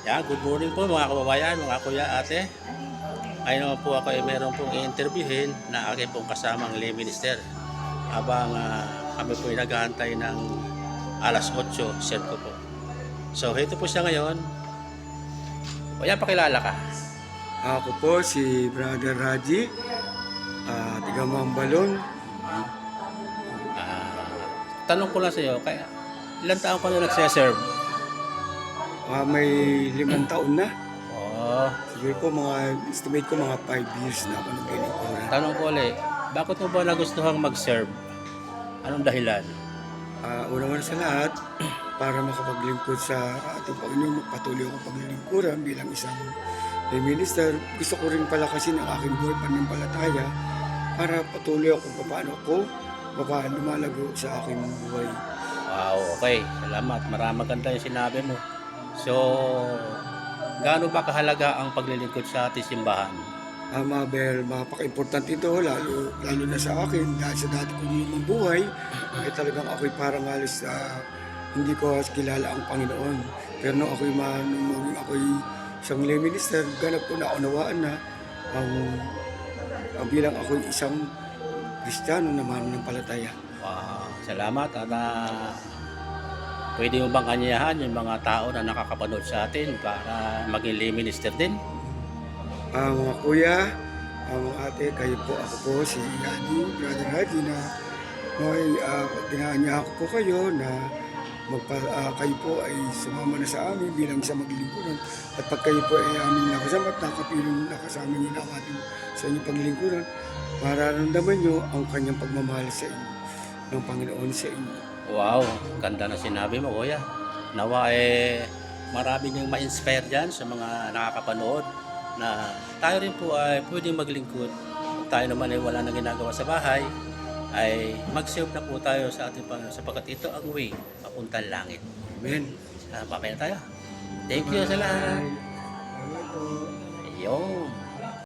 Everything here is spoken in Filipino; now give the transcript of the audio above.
Yan, good morning po mga kababayan, mga kuya, ate. Ngayon naman po ako ay meron pong i-interviewin na aking pong kasamang lay minister. Habang kami po ay naghahantay ng alas 8, set ko po. So, ito po siya ngayon. Kuya, pakilala ka. Ako po si Brother Raji, tiga Mambalon. Tanong ko lang sa iyo, kaya ilang taon ka na nagse-serve? May 5 taon na. Oh, Siguro po estimate ko mga 5 years na ako naglilingkuran. tanong ko ulit, bakit mo ba nagustuhang mag-serve? Anong dahilan? Una-una sa lahat, para makapaglingkod sa ating Panginoon, patuloy ako paglilingkuran bilang isang lay minister. Gusto ko rin palakasin ang aking buhay pananampalataya para patuloy ako paano lumalago sa aking buhay. Wow, okay. Salamat. Maganda yung sinabi mo. So, gaano ba kahalaga ang paglilingkod sa ating simbahan? Mabel, mapaka-importante ito, lalo na sa akin, dahil sa dati ko yung buhay, ay talagang ako'y parang halos hindi ko kilala ang Panginoon. Pero nung ako'y isang lay minister, ganap ko na unawaan na ang bilang ako'y isang Kristiyano na mananampalataya. Wow, salamat. At pwede mo bang anyayahan yung mga tao na nakakapanood sa atin para maging lay minister din? Mga kuya, mga ate, kayo po, ako po si Yani, Brother Haji, na ginaanyahan ko po kayo na kayo po ay sumama na sa amin bilang sa maglilingkuran. At pag kayo po ay aming nakasama at nakasama niyo na ating sa inyong paglilingkuran, mararamdaman niyo ang kanyang pagmamahal sa inyo, ng Panginoon sa inyo. Wow, ganda na sinabi mo, kuya. Nawa marami niyong ma-inspire dyan sa mga nakakapanood na tayo rin po ay pwedeng maglingkod. Kung tayo naman ay wala na ginagawa sa bahay, ay mag-serve na po tayo sa ating Panginoon sapagkat ito ang way papuntang langit. Amen. Papaya tayo. Thank you sa lahat. Bye. Bye po. Ayun.